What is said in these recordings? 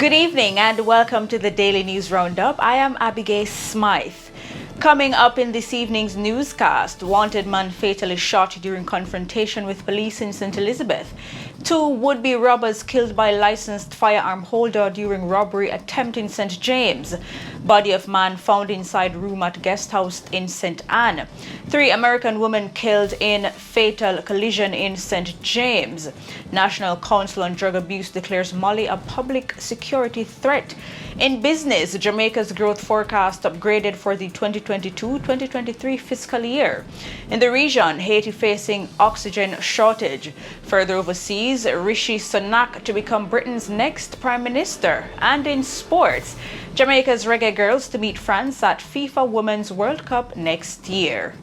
Good evening and welcome to the Daily News Roundup. I am Abigail Smythe. Coming up in this evening's newscast, wanted man fatally shot during confrontation with police in St. Elizabeth. 2 would-be robbers killed by licensed firearm holder during robbery attempt in St. James. Body of man found inside room at guest house in St. Anne. 3 American women killed in fatal collision in St. James. National Council on Drug Abuse declares Mali a public security threat. In business, Jamaica's growth forecast upgraded for the 2022-2023 fiscal year. In the region, Haiti facing oxygen shortage. Further overseas, Rishi Sunak to become Britain's next Prime Minister. And in sports, Jamaica's Reggae Girlz to meet France at FIFA Women's World Cup next year.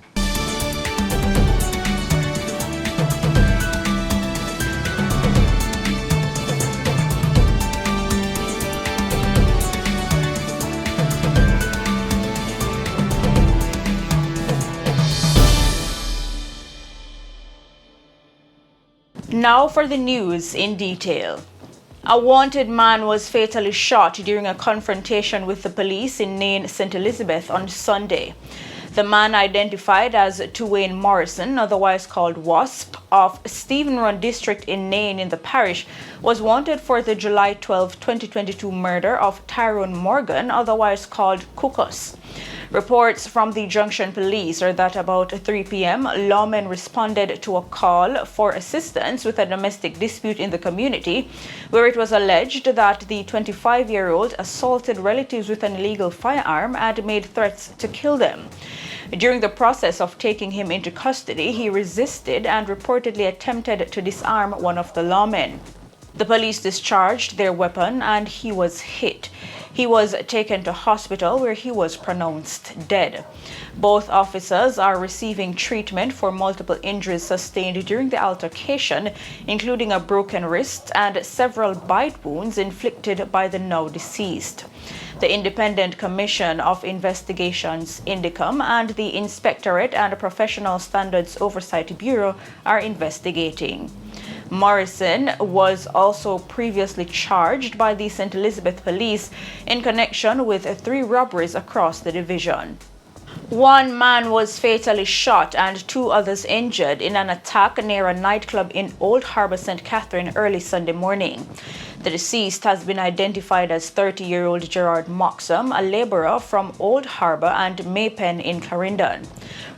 Now for the news in detail. A wanted man was fatally shot during a confrontation with the police in Nain, St. Elizabeth on Sunday. The man, identified as Tuwayne Morrison, otherwise called Wasp, of Stephen Run District in Nain in the parish, was wanted for the July 12, 2022 murder of Tyrone Morgan, otherwise called Cucus. Reports from the Junction Police are that about 3 p.m., lawmen responded to a call for assistance with a domestic dispute in the community, where it was alleged that the 25-year-old assaulted relatives with an illegal firearm and made threats to kill them. During the process of taking him into custody, he resisted and reportedly attempted to disarm one of the lawmen. The police discharged their weapon and he was hit. He was taken to hospital where he was pronounced dead. Both officers are receiving treatment for multiple injuries sustained during the altercation, including a broken wrist and several bite wounds inflicted by the now deceased. The Independent Commission of Investigations, INDICOM, and the Inspectorate and Professional Standards Oversight Bureau are investigating. Morrison was also previously charged by the St. Elizabeth Police in connection with 3 robberies across the division. 1 man was fatally shot and 2 others injured in an attack near a nightclub in Old Harbour, St. Catherine early Sunday morning. The deceased has been identified as 30-year-old Gerard Moxham, a laborer from Old Harbour and Maypen in Clarendon.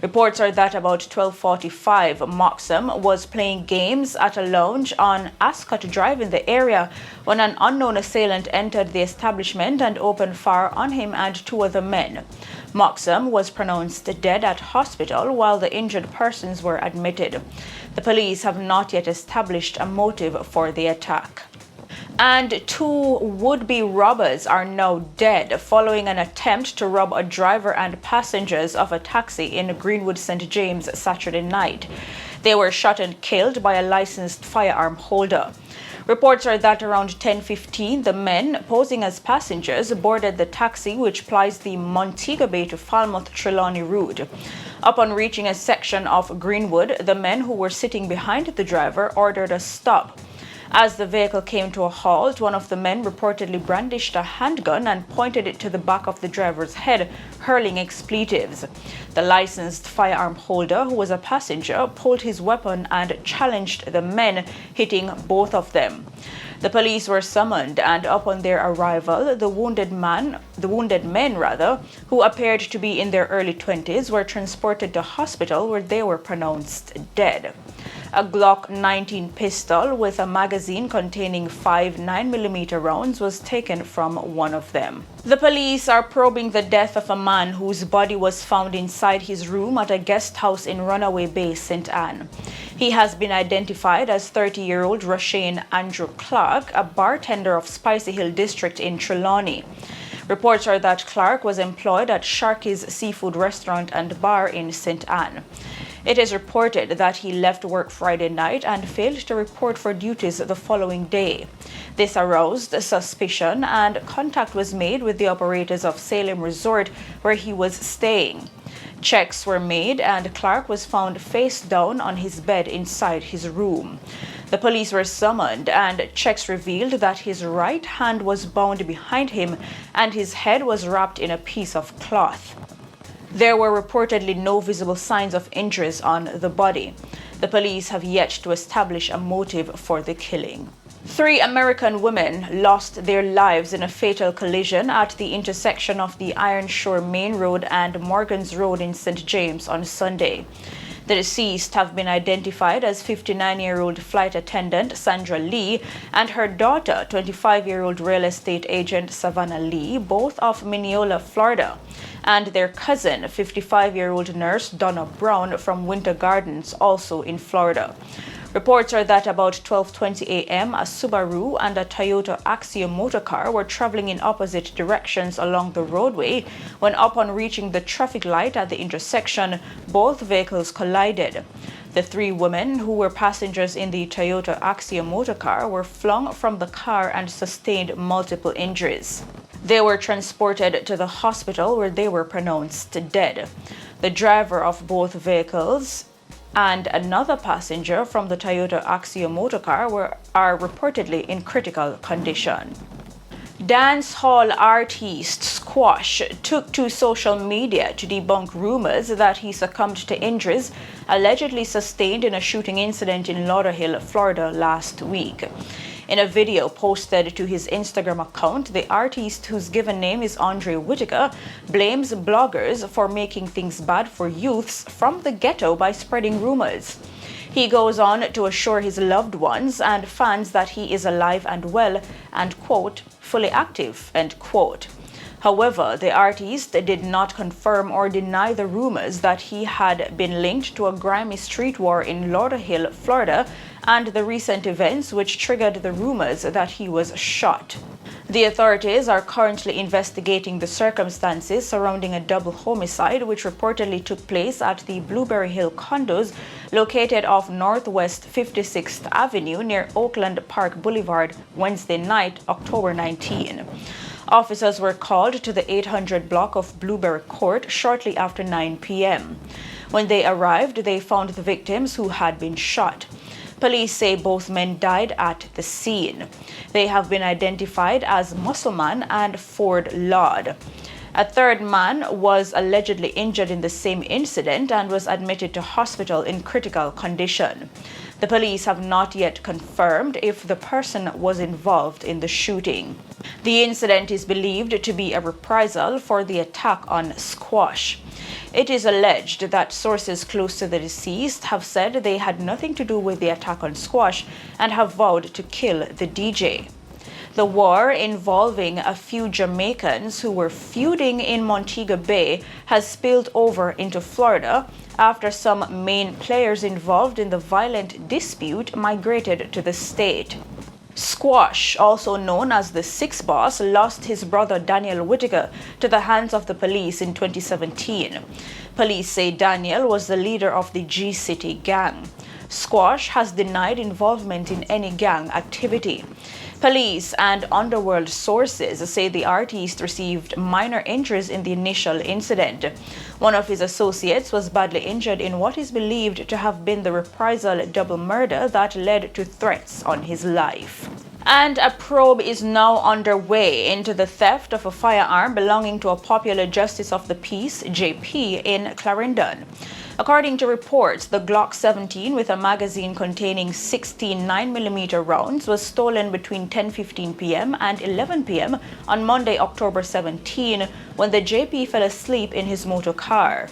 Reports are that about 12:45, Moxham was playing games at a lounge on Ascot Drive in the area when an unknown assailant entered the establishment and opened fire on him and 2 other men. Moxham was pronounced dead at hospital while the injured persons were admitted. The police have not yet established a motive for the attack. And 2 would-be robbers are now dead following an attempt to rob a driver and passengers of a taxi in Greenwood, St. James Saturday night. They were shot and killed by a licensed firearm holder. Reports are that around 10:15, the men, posing as passengers, boarded the taxi which plies the Montego Bay to Falmouth Trelawney route. Upon reaching a section of Greenwood, the men who were sitting behind the driver ordered a stop. As the vehicle came to a halt, one of the men reportedly brandished a handgun and pointed it to the back of the driver's head, hurling expletives. The licensed firearm holder, who was a passenger, pulled his weapon and challenged the men, hitting both of them. The police were summoned, and upon their arrival, the wounded men, who appeared to be in their early 20s, were transported to hospital where they were pronounced dead. A Glock 19 pistol with a magazine containing 5 9mm rounds was taken from one of them. The police are probing the death of a man whose body was found inside his room at a guest house in Runaway Bay, St. Anne. He has been identified as 30-year-old Rashane Andrew Clark, a bartender of Spicy Hill District in Trelawney. Reports are that Clark was employed at Sharky's Seafood Restaurant and Bar in St. Anne. It is reported that he left work Friday night and failed to report for duties the following day. This aroused suspicion and contact was made with the operators of Salem Resort where he was staying. Checks were made and Clark was found face down on his bed inside his room. The police were summoned and checks revealed that his right hand was bound behind him and his head was wrapped in a piece of cloth. There were reportedly no visible signs of injuries on the body. The police have yet to establish a motive for the killing. 3 American women lost their lives in a fatal collision at the intersection of the Iron Shore Main Road and Morgan's Road in St. James on Sunday. The deceased have been identified as 59-year-old flight attendant Sandra Lee and her daughter, 25-year-old real estate agent Savannah Lee, both of Mineola, Florida, and their cousin, 55-year-old nurse Donna Brown from Winter Gardens, also in Florida. Reports are that about 12:20 a.m., a Subaru and a Toyota Axia motorcar were traveling in opposite directions along the roadway when, upon reaching the traffic light at the intersection, both vehicles collided. The 3 women who were passengers in the Toyota Axia motorcar were flung from the car and sustained multiple injuries. They were transported to the hospital where they were pronounced dead. The driver of both vehicles and another passenger from the Toyota Axia motorcar are reportedly in critical condition. Dance hall artist Squash took to social media to debunk rumors that he succumbed to injuries allegedly sustained in a shooting incident in Lauderhill, Florida last week. In a video posted to his Instagram account, the artist, whose given name is Andre Whitaker, blames bloggers for making things bad for youths from the ghetto by spreading rumors. He goes on to assure his loved ones and fans that he is alive and well and, quote, fully active, end quote. However, the artist did not confirm or deny the rumors that he had been linked to a grimy street war in Lauderhill, Florida, and the recent events which triggered the rumors that he was shot. The authorities are currently investigating the circumstances surrounding a double homicide which reportedly took place at the Blueberry Hill condos located off Northwest 56th Avenue near Oakland Park Boulevard Wednesday night, October 19. Officers were called to the 800 block of Blueberry Court shortly after 9 p.m. When they arrived, they found the victims who had been shot. Police say both men died at the scene. They have been identified as Musselman and Ford Laud. A third man was allegedly injured in the same incident and was admitted to hospital in critical condition. The police have not yet confirmed if the person was involved in the shooting. The incident is believed to be a reprisal for the attack on Squash. It is alleged that sources close to the deceased have said they had nothing to do with the attack on Squash and have vowed to kill the DJ. The war involving a few Jamaicans who were feuding in Montego Bay has spilled over into Florida after some main players involved in the violent dispute migrated to the state. Squash, also known as the Six Boss, lost his brother Daniel Whitaker to the hands of the police in 2017. Police say Daniel was the leader of the G-City gang. Squash has denied involvement in any gang activity. Police and underworld sources say the artist received minor injuries in the initial incident. One of his associates was badly injured in what is believed to have been the reprisal double murder that led to threats on his life. And a probe is now underway into the theft of a firearm belonging to a popular justice of the peace, JP, in Clarendon. According to reports, the Glock 17 with a magazine containing 16 9mm rounds was stolen between 10:15 p.m. and 11 p.m. on Monday, October 17, when the JP fell asleep in his motor car.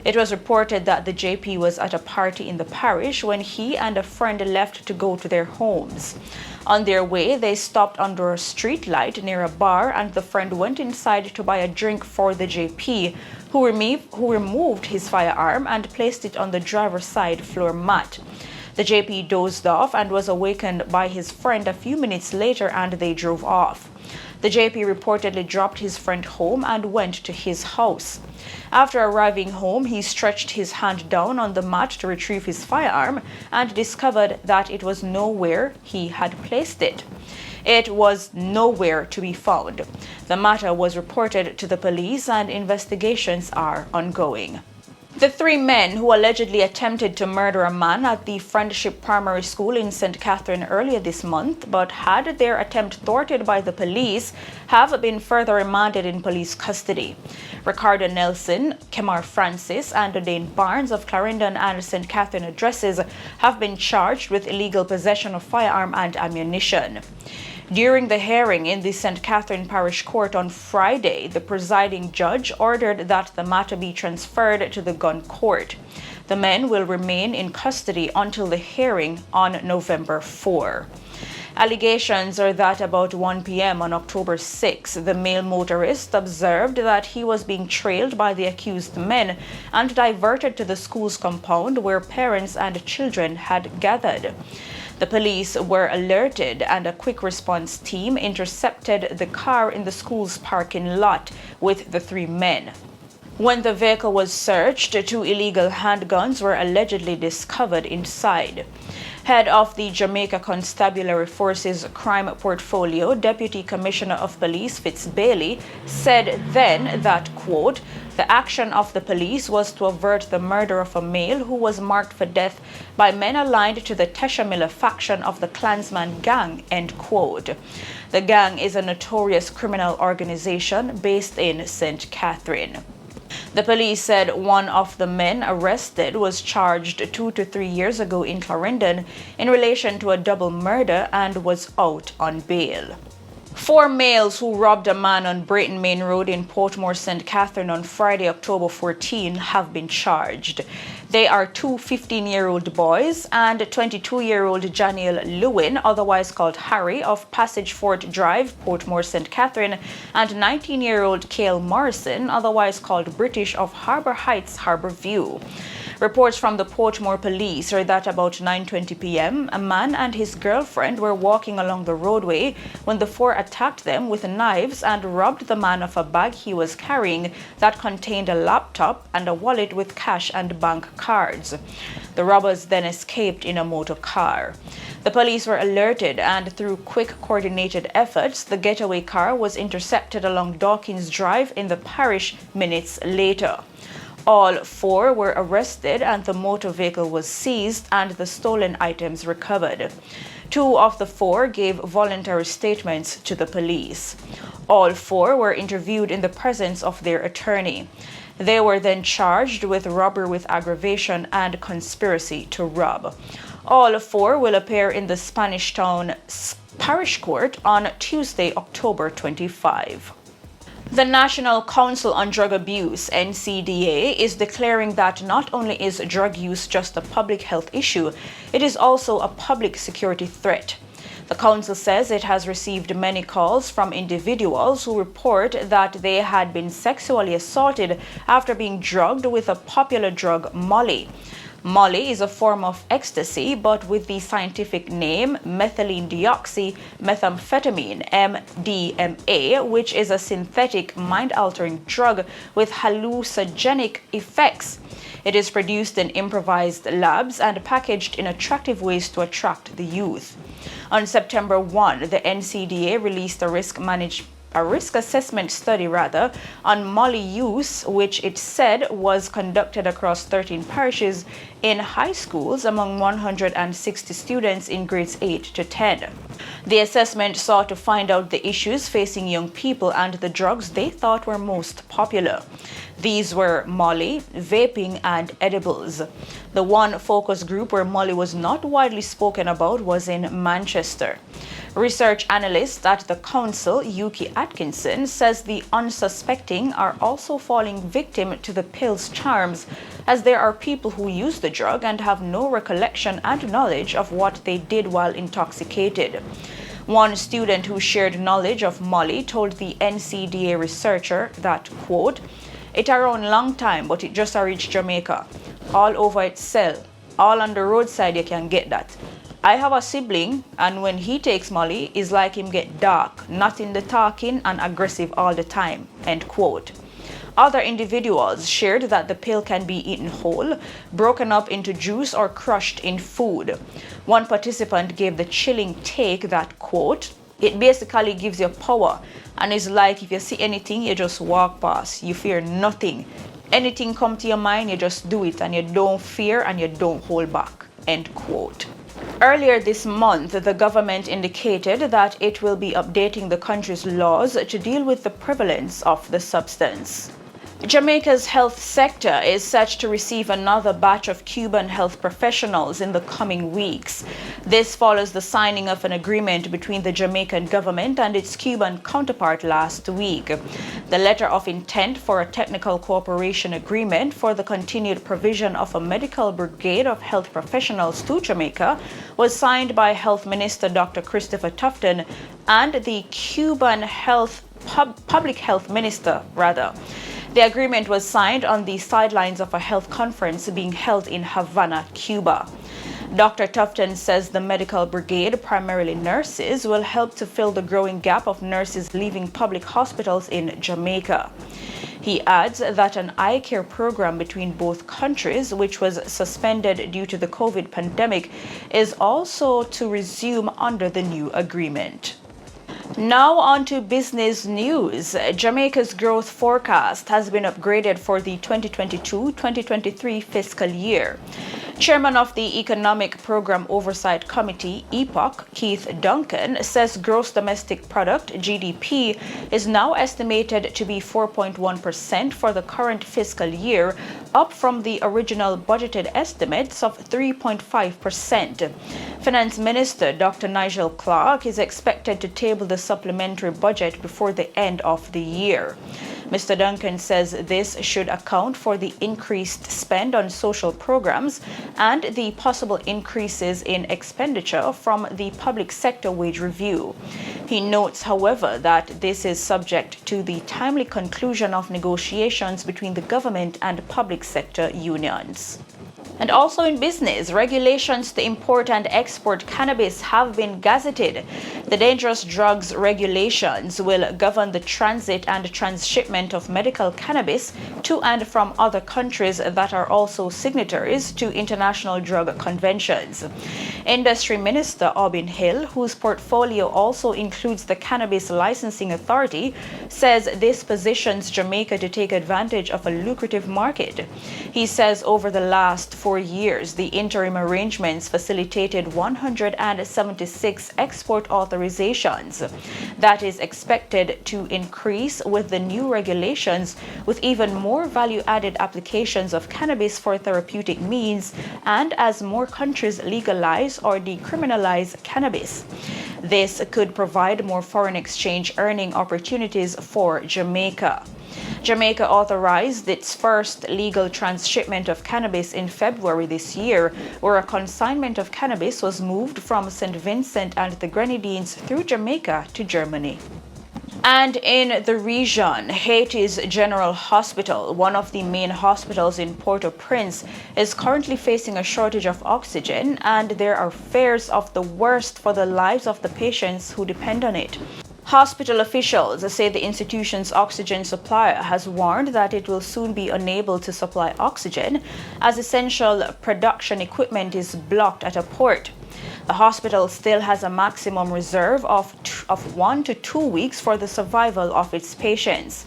It was reported that the JP was at a party in the parish when he and a friend left to go to their homes. On their way, they stopped under a street light near a bar and the friend went inside to buy a drink for the JP, who removed his firearm and placed it on the driver's side floor mat. The JP dozed off and was awakened by his friend a few minutes later and they drove off. The JP reportedly dropped his friend home and went to his house. After arriving home, he stretched his hand down on the mat to retrieve his firearm and discovered that it was nowhere he had placed it. It was nowhere to be found. The matter was reported to the police and investigations are ongoing. The three men who allegedly attempted to murder a man at the Friendship Primary School in St. Catherine earlier this month, but had their attempt thwarted by the police, have been further remanded in police custody. Ricardo Nelson, Kemar Francis, and Dane Barnes of Clarendon and St. Catherine addresses have been charged with illegal possession of firearm and ammunition. During the hearing in the St. Catherine Parish Court on Friday, the presiding judge ordered that the matter be transferred to the gun court. The men will remain in custody until the hearing on November 4. Allegations are that about 1 p.m. on October 6, the male motorist observed that he was being trailed by the accused men and diverted to the school's compound where parents and children had gathered. The police were alerted and a quick response team intercepted the car in the school's parking lot with the three men. When the vehicle was searched, two illegal handguns were allegedly discovered inside. Head of the Jamaica Constabulary Forces Crime Portfolio, Deputy Commissioner of Police Fitz Bailey, said then that, quote, the action of the police was to avert the murder of a male who was marked for death by men aligned to the Tesha Miller faction of the Klansman gang, end quote. The gang is a notorious criminal organization based in St. Catherine. The police said one of the men arrested was charged 2 to 3 years ago in Clarendon in relation to a double murder and was out on bail. 4 males who robbed a man on Brayton Main Road in Portmore, St. Catherine on Friday, October 14 have been charged. They are 2 15-year-old boys and 22-year-old Janiel Lewin, otherwise called Harry, of Passage Fort Drive, Portmore, St. Catherine, and 19-year-old Cale Morrison, otherwise called British, of Harbour Heights, Harbour View. Reports from the Portmore police are that about 9:20 p.m., a man and his girlfriend were walking along the roadway when the 4 attacked them with knives and robbed the man of a bag he was carrying that contained a laptop and a wallet with cash and bank cards. The robbers then escaped in a motor car. The police were alerted, and through quick coordinated efforts, the getaway car was intercepted along Dawkins Drive in the parish minutes later. All 4 were arrested and the motor vehicle was seized and the stolen items recovered. 2 of the 4 gave voluntary statements to the police. All 4 were interviewed in the presence of their attorney. They were then charged with robbery with aggravation and conspiracy to rob. All 4 will appear in the Spanish Town Parish Court on Tuesday, October 25. The National Council on Drug Abuse, NCDA, is declaring that not only is drug use just a public health issue, it is also a public security threat. The council says it has received many calls from individuals who report that they had been sexually assaulted after being drugged with a popular drug, Molly. Molly is a form of ecstasy, but with the scientific name methylene deoxymethamphetamine, MDMA, which is a synthetic mind-altering drug with hallucinogenic effects. It is produced in improvised labs and packaged in attractive ways to attract the youth. On September 1, the NCDA released a risk assessment study on Molly use, which it said was conducted across 13 parishes in high schools among 160 students in grades 8 to 10. The assessment sought to find out the issues facing young people and the drugs they thought were most popular. These were Molly, vaping, and edibles. The one focus group where Molly was not widely spoken about was in Manchester. Research analyst at the council, Yuki Atkinson, says the unsuspecting are also falling victim to the pill's charms, as there are people who use the drug and have no recollection and knowledge of what they did while intoxicated. One student who shared knowledge of Molly told the NCDA researcher that, quote, "It around long time, but it just a reach Jamaica. All over it sell. All on the roadside you can get that. I have a sibling, and when he takes Molly, it's like him get dark, not in the talking and aggressive all the time," end quote. Other individuals shared that the pill can be eaten whole, broken up into juice, or crushed in food. One participant gave the chilling take that, quote, "It basically gives you power, and it's like if you see anything, you just walk past. You fear nothing. Anything come to your mind, you just do it, and you don't fear and you don't hold back. End quote. Earlier this month, the government indicated that it will be updating the country's laws to deal with the prevalence of the substance. Jamaica's health sector is set to receive another batch of Cuban health professionals in the coming weeks. This follows the signing of an agreement between the Jamaican government and its Cuban counterpart last week. The letter of intent for a technical cooperation agreement for the continued provision of a medical brigade of health professionals to Jamaica was signed by Health Minister Dr. Christopher Tufton and the Cuban Public Health Minister. The agreement was signed on the sidelines of a health conference being held in Havana, Cuba. Dr. Tufton says the medical brigade, primarily nurses, will help to fill the growing gap of nurses leaving public hospitals in Jamaica. He adds that an eye care program between both countries, which was suspended due to the COVID pandemic, is also to resume under the new agreement. Now on to business news. Jamaica's growth forecast has been upgraded for the 2022-2023 fiscal year. Chairman of the Economic Program Oversight Committee, EPOC, Keith Duncan, says gross domestic product, GDP, is now estimated to be 4.1% for the current fiscal year, up from the original budgeted estimates of 3.5%. Finance Minister Dr. Nigel Clark is expected to table the supplementary budget before the end of the year. Mr. Duncan says this should account for the increased spend on social programs and the possible increases in expenditure from the public sector wage review. He notes, however, that this is subject to the timely conclusion of negotiations between the government and public sector unions. And also in business, regulations to import and export cannabis have been gazetted. The dangerous drugs regulations will govern the transit and transshipment of medical cannabis to and from other countries that are also signatories to international drug conventions. Industry Minister Aubin Hill, whose portfolio also includes the Cannabis Licensing Authority, says this positions Jamaica to take advantage of a lucrative market. He says over the last 4 years, the interim arrangements facilitated 176 export authorizations. That is expected to increase with the new regulations, with even more value-added applications of cannabis for therapeutic means and as more countries legalize or decriminalize cannabis. This could provide more foreign exchange earning opportunities for Jamaica. Jamaica authorized its first legal transshipment of cannabis in February this year, where a consignment of cannabis was moved from St. Vincent and the Grenadines through Jamaica to Germany. And in the region, Haiti's General Hospital, one of the main hospitals in Port-au-Prince, is currently facing a shortage of oxygen, and there are fears of the worst for the lives of the patients who depend on it. Hospital officials say the institution's oxygen supplier has warned that it will soon be unable to supply oxygen as essential production equipment is blocked at a port. The hospital still has a maximum reserve of 1 to 2 weeks for the survival of its patients.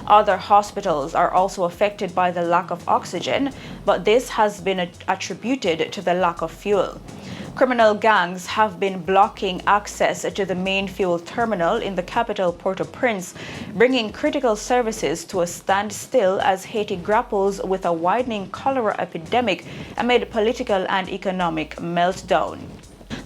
Other hospitals are also affected by the lack of oxygen, but this has been attributed to the lack of fuel. Criminal gangs have been blocking access to the main fuel terminal in the capital Port-au-Prince, bringing critical services to a standstill as Haiti grapples with a widening cholera epidemic amid political and economic meltdown.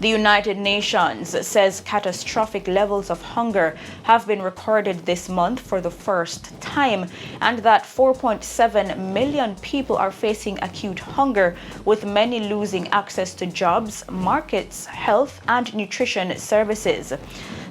The United Nations says catastrophic levels of hunger have been recorded this month for the first time, and that 4.7 million people are facing acute hunger, with many losing access to jobs, markets, health, and nutrition services.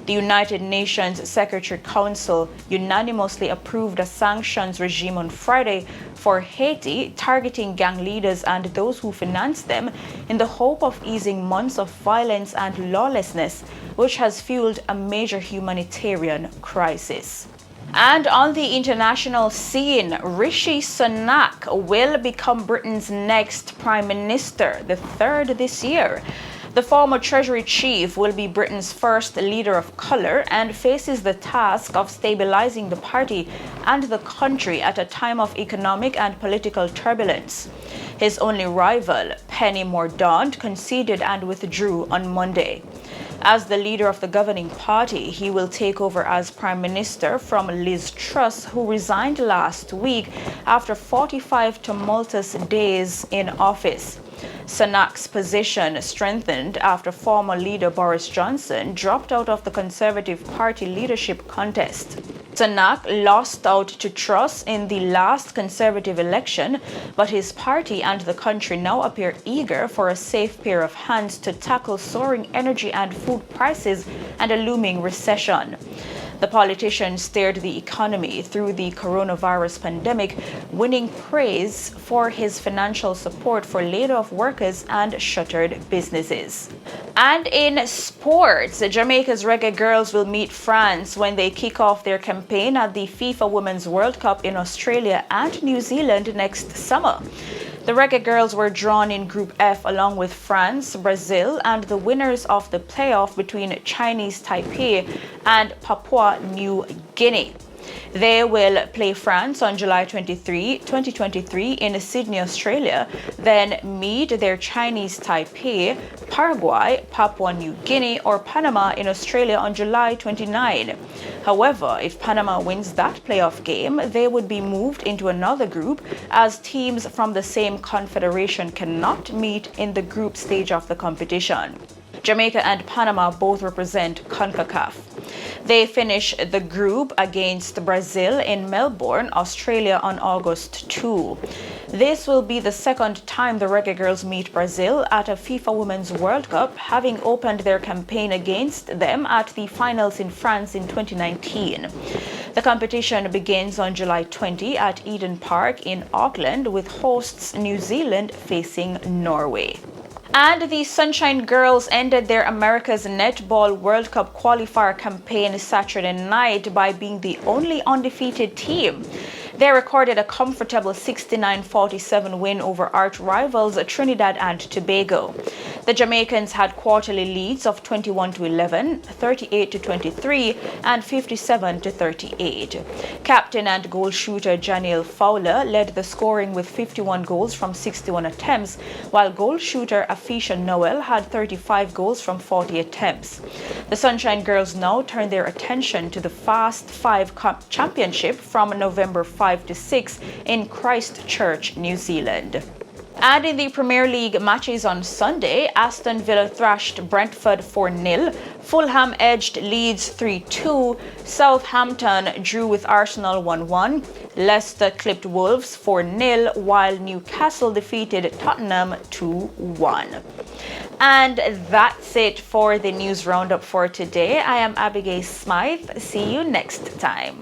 The United Nations Secretary Council unanimously approved a sanctions regime on Friday for Haiti, targeting gang leaders and those who finance them in the hope of easing months of violence and lawlessness, which has fueled a major humanitarian crisis. And on the international scene, Rishi Sunak will become Britain's next Prime Minister, the third this year. The former Treasury chief will be Britain's first leader of color and faces the task of stabilizing the party and the country at a time of economic and political turbulence. His only rival, Penny Mordaunt, conceded and withdrew on Monday. As the leader of the governing party, he will take over as Prime Minister from Liz Truss, who resigned last week after 45 tumultuous days in office. Sunak's position strengthened after former leader Boris Johnson dropped out of the Conservative Party leadership contest. Sunak lost out to Truss in the last Conservative election, but his party and the country now appear eager for a safe pair of hands to tackle soaring energy and food prices and a looming recession. The politician steered the economy through the coronavirus pandemic, winning praise for his financial support for laid-off workers and shuttered businesses. And in sports, Jamaica's Reggae Girlz will meet France when they kick off their campaign at the FIFA Women's World Cup in Australia and New Zealand next summer. The Reggae Girlz were drawn in Group F along with France, Brazil, and the winners of the playoff between Chinese Taipei and Papua New Guinea. They will play France on July 23, 2023 in Sydney, Australia, then meet their Chinese Taipei, Paraguay, Papua New Guinea, or Panama in Australia on July 29. However, if Panama wins that playoff game, they would be moved into another group as teams from the same confederation cannot meet in the group stage of the competition. Jamaica and Panama both represent CONCACAF. They finish the group against Brazil in Melbourne, Australia on August 2. This will be the second time the Reggae Girlz meet Brazil at a FIFA Women's World Cup, having opened their campaign against them at the finals in France in 2019. The competition begins on July 20 at Eden Park in Auckland, with hosts New Zealand facing Norway. And the Sunshine Girls ended their America's Netball World Cup qualifier campaign Saturday night by being the only undefeated team. They recorded a comfortable 69-47 win over arch rivals Trinidad and Tobago. The Jamaicans had quarterly leads of 21-11, 38-23, and 57-38. Captain and goal shooter Janiel Fowler led the scoring with 51 goals from 61 attempts, while goal shooter Afisha Noel had 35 goals from 40 attempts. The Sunshine Girls now turn their attention to the Fast 5 Cup Championship from November 5 to 6 in Christchurch, New Zealand. And in the Premier League matches on Sunday, Aston Villa thrashed Brentford 4-0, Fulham edged Leeds 3-2, Southampton drew with Arsenal 1-1, Leicester clipped Wolves 4-0, while Newcastle defeated Tottenham 2-1. And that's it for the news roundup for today. I am Abigail Smythe. See you next time.